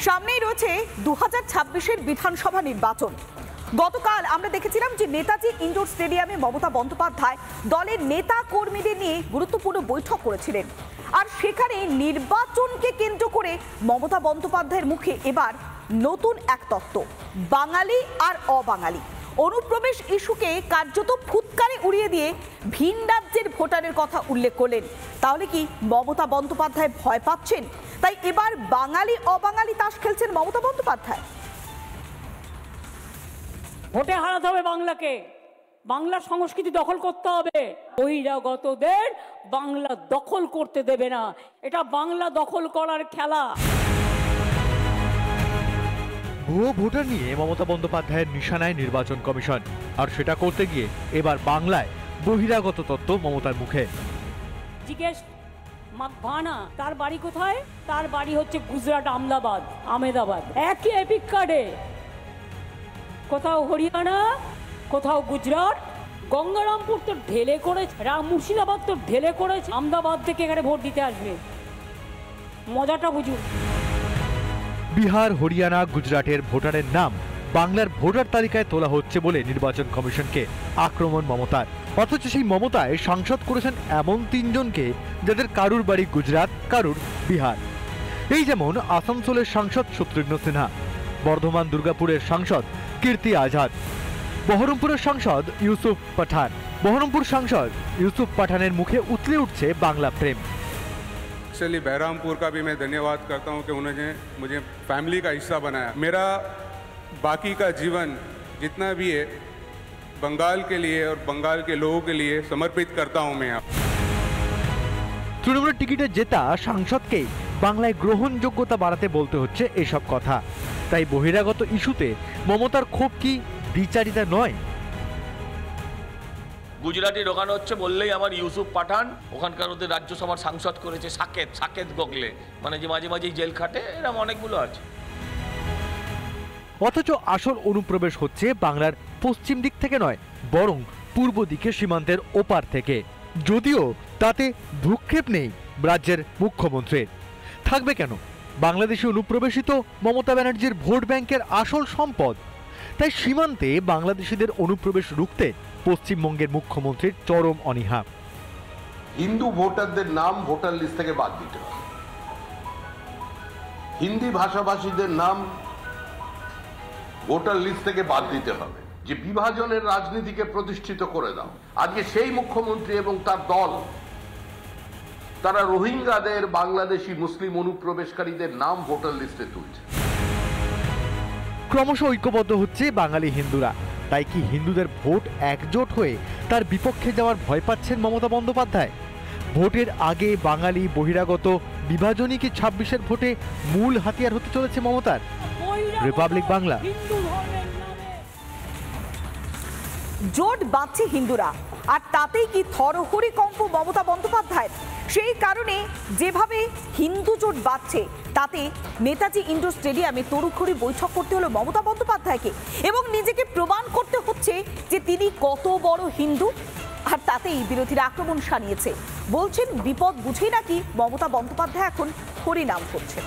সামনেই রয়েছে 2026-এর বিধানসভা নির্বাচন। গতকাল আমরা দেখেছিলাম যে নেতাজি ইন্ডোর স্টেডিয়ামে মমতা বন্দ্যোপাধ্যায় দলের নেতা কর্মীদের নিয়ে গুরুত্বপূর্ণ বৈঠক করেছিলেন। আর সেখানে নির্বাচনকে কেন্দ্র করে মমতা বন্দ্যোপাধ্যায়ের মুখে এবার নতুন এক তত্ত্ব, বাঙালি আর অবাঙালি। অনুপ্রবেশ ইস্যুকে কার্যত ফুৎকারে উড়িয়ে দিয়ে ভিন রাজ্যের ভোটারের কথা উল্লেখ করলেন। তাহলে কি মমতা বন্দ্যোপাধ্যায় ভয় পাচ্ছেন? তাই এবার বাঙালি অবাঙালি তাস খেলছেন মমতা বন্দ্যোপাধ্যায়। ভোটে হারাতে হবে বাংলাকে, বাংলা সংস্কৃতি দখল করতে হবে। বহিরাগতদের বাংলা দখল করতে দেবে না, এটা বাংলা দখল করার খেলা। ভুয়ো ভোটার নিয়ে মমতা বন্দ্যোপাধ্যায়ের নিশানায় নির্বাচন কমিশন, আর সেটা করতে গিয়ে এবার বাংলায় বহিরাগত তত্ত্ব মমতার মুখে। জিজ্ঞেস মাকভানা, তার বাড়ি কোথায়? তার বাড়ি হচ্ছে গুজরাট, আহমেদাবাদ। একই এপিক কার্ডে, কোথাও হরিয়ানা, কোথাও গুজরাট। গঙ্গারামপুর তো ঢেলে করেছে, মুর্শিদাবাদ তো ঢেলে করেছে, আহমেদাবাদ থেকে এখানে ভোট দিতে আসবে। মজাটা বুঝুন। বিহার, হরিয়ানা, গুজরাটের ভোটারের নাম বাংলার ভোটার তালিকায় তোলা হচ্ছে বলে নির্বাচন কমিশনকে আক্রমণ মমতার। অথচ সেই মমতায় সাংসদ করেছেন এমন তিনজনকে যাদের কারুর বাড়ি গুজরাট, কারুর বিহার। এই যেমন আসানসোলের সাংসদ শত্রুঘ্ন সিনহা, বর্ধমান দুর্গাপুরের সাংসদ কীর্তি আজাদ, বহরমপুরের সাংসদ ইউসুফ পাঠান। বহরমপুর সাংসদ ইউসুফ পাঠানের মুখে উতলে উঠছে বাংলা প্রেম। एक्चुअली बहरामपुर का भी मैं धन्यवाद करता हूं कि उन्होंने मुझे फैमिली का हिस्सा बनाया। मेरा बाकी का जीवन जितना भी है बंगाल के लिए और बंगाल के लोगों के लिए समर्पित करता हूं मैं। তৃণমূলের টিকিটে জেতা সাংসদকে বাংলায় গ্রহণযোগ্যতা বাড়াতে বলতে হচ্ছে এসব কথা। তাই বহিরাগত ইস্যুতে মমতার ক্ষোভ কি দ্বিচারিতা নয়? গুজরাটি ঢোকানো হচ্ছে বললেই আমার ইউসুফ পাঠান, ওখানকার ওদের রাজ্যসভার সাংসদ করেছে সাকেত গোখলে, মানে যে মাঝে মাঝেই জেল খাটে, এরকম অনেকগুলো আছে। অথচ আসল অনুপ্রবেশ হচ্ছে বাংলার পশ্চিম দিক থেকে নয়, বরং পূর্ব দিকে সীমান্তের ওপার থেকে। যদিও তাতে ভ্রুক্ষেপ নেই রাজ্যের মুখ্যমন্ত্রীর। থাকবে কেন? বাংলাদেশি অনুপ্রবেশিত মমতা ব্যানার্জির ভোট ব্যাংকের আসল সম্পদ। তাই সীমান্তে বাংলাদেশিদের অনুপ্রবেশ রুখতে পশ্চিমবঙ্গের মুখ্যমন্ত্রীর চরম অনীহা। হিন্দু ভোটারদের নাম ভোটার লিস্ট থেকে বাদ দিতে হবে, হিন্দি ভাষাভাষীদের নাম ভোটার লিস্ট থেকে বাদ দিতে হবে। যে বিভাজনের রাজনীতিকে প্রতিষ্ঠিত করে দাও। আজকে সেই মুখ্যমন্ত্রী এবং তার দল তারা রোহিঙ্গাদের, বাংলাদেশি মুসলিম অনুপ্রবেশকারীদের নাম ভোটার লিস্টে তুলছে। ক্রমশ ঐক্যবদ্ধ হচ্ছে বাঙালি হিন্দুরা। তাই কি হিন্দুদের ভোট একজোট হয়ে তার বিপক্ষে যাওয়ার ভয় পাচ্ছেন মমতা বন্দ্যোপাধ্যায়? ভোটের আগে বাঙালি বহিরাগত বিভাজনই কি 26-এর ভোটে মূল হাতিয়ার হতে চলেছে মমতার? রিপাবলিক বাংলা। জোট বাঁধছে হিন্দুরা, আর তাতেই কি থরহরিকম্প মমতা বন্দ্যোপাধ্যায়? সেই কারণে যেভাবে হিন্দু জোট বাঁধছে, তাতে নেতাজি ইন্ডোর স্টেডিয়ামে তড়িঘড়ি বৈঠক করতে হলো মমতা বন্দ্যোপাধ্যায়কে, এবং নিজেকে প্রমাণ করতে হচ্ছে যে তিনি কত বড় হিন্দু। আর তাতেই বিরোধীরা আক্রমণ শানিয়েছে, বলছেন বিপদ বুঝেই নাকি মমতা বন্দ্যোপাধ্যায় এখন হরিনাম করছেন।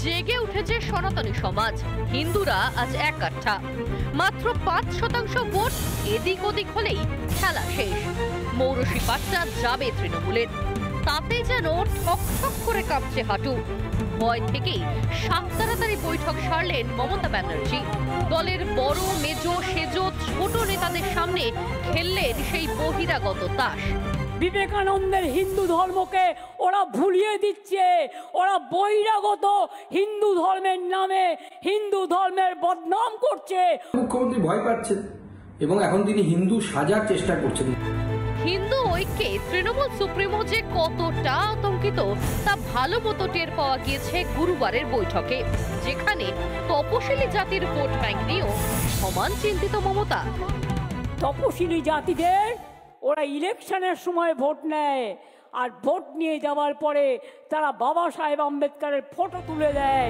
জেগে উঠেছে সনাতনী সমাজ। হিন্দুরা আজ এক কাঠা, মাত্র 5% ভোট এদিক ওদিক হলেই খেলা শেষ। মৌরসী পাট্টা যাবে তৃণমূলের, তাতে যেন ঠক ঠক করে কাঁপছে হাঁটু। ভয় থেকেই তাড়াতাড়ি বৈঠক সারলেন মমতা ব্যানার্জি। দলের বড় মেজো সেজো ছোট নেতাদের সামনে খেললেন সেই বহিরাগত তাস। বিবেকানন্দের হিন্দু ধর্মকে ওরা ভুলিয়ে দিচ্ছে, ওরা বহিরাগত হিন্দু ধর্মের নামে হিন্দু ধর্মের বদনাম করছে। মুখ্যমন্ত্রী ভয় পাচ্ছেন এবং এখন তিনি হিন্দু সাজার চেষ্টা করছেন। হিন্দু ঐক্যে তৃণমূল সুপ্রিমো যে কতটা আতঙ্কিত তা ভালো মতো টের পাওয়া গিয়েছে গুরুবারের বৈঠকে, যেখানে তপশিলি জাতির ভোট ব্যাংক নিয়েও সমান চিন্তিত মমতা। তপশিলি জাতিদের ওরা ইলেকশনের সময় ভোট নেয়, আর ভোট নিয়ে যাওয়ার পরে তারা বাবা সাহেব আম্বেদকরের ফটো তুলে দেয়।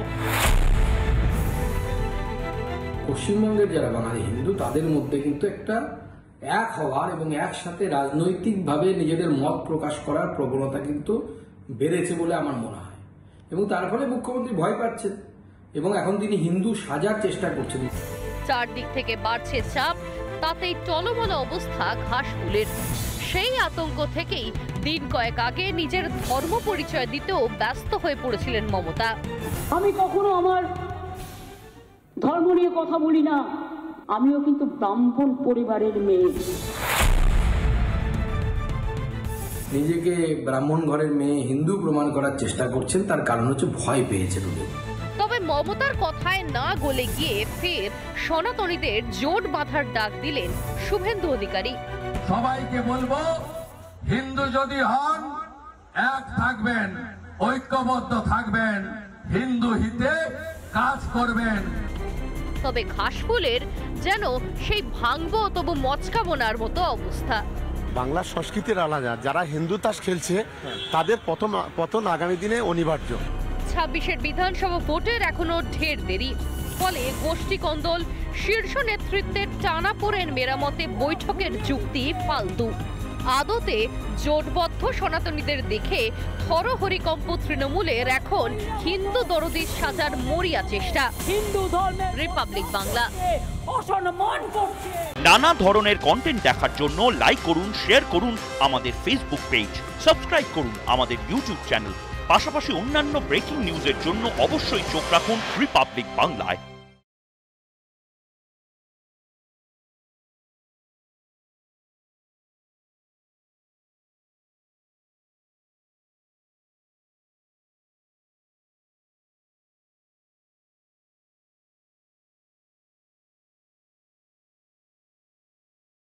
পশ্চিমবঙ্গের যারা বাঙালি হিন্দু তাদের মধ্যে কিন্তু একটা এক হওয়ার এবং একসাথে রাজনৈতিকভাবে নিজেদের মত প্রকাশ করার প্রবণতা কিন্তু বেড়েছে বলে আমার মনে হয়, এবং তার ফলে মুখ্যমন্ত্রী ভয় পাচ্ছেন এবং এখন তিনি হিন্দু সাজার চেষ্টা করছেন। চারদিক থেকে বাড়ছে চাপ, তাতেই টলমল অবস্থা ঘাসফুলের। সেই আতঙ্ক থেকেই দিন কয়েক আগে নিজের ধর্ম পরিচয় দিতেও ব্যস্ত হয়ে পড়েছিলেন মমতা। আমি কখনো আমার ধর্ম নিয়ে কথা বলি না, আমিও কিন্তু ব্রাহ্মণ পরিবারের মেয়ে। নিজেকে ব্রাহ্মণ ঘরের মেয়ে হিন্দু প্রমাণ করার চেষ্টা করছেন, তার কারণ হচ্ছে ভয় পেয়েছেন উনি। তবে মমতার কথায় না গলে গিয়ে ফের সনাতনীদের জোট বাঁধার ডাক দিলেন শুভেন্দু অধিকারী। সবাইকে বলবো, হিন্দু যদি হন এক থাকবেন, ঐক্যবদ্ধ থাকবেন, হিন্দু হিতে কাজ করবেন। তবে ঘাসফুলের যেন সেই ভাঙবো তবু মচকাবোনার মতো অবস্থা। বাংলার সংস্কৃতির আলাদা, যারা হিন্দু তাস খেলছে তাদের পতন আগামী দিনে অনিবার্য। 26-এর বিধানসভা ভোটের এখনো ঢের দেরি, ফলে গোষ্ঠী কন্দল, শীর্ষ নেতৃত্বের টানাপোড়েন মেরামতে বৈঠকের যুক্তি ফালতু। আদতে জোটবদ্ধ সনাতনীদের দেখে থরহরিকম্প তৃণমূলের এখন হিন্দু দরদি সাজার মরিয়া চেষ্টা। হিন্দু ধর্মের রিপাবলিক বাংলা। অসম্মান করছে। নানা ধরনের কন্টেন্ট দেখার জন্য লাইক করুন, শেয়ার করুন আমাদের ফেসবুক পেজ, সাবস্ক্রাইব করুন আমাদের ইউটিউব চ্যানেল। পাশাপাশি অন্যান্য ব্রেকিং নিউজের জন্য অবশ্যই চোখ রাখুন রিপাবলিক বাংলায়।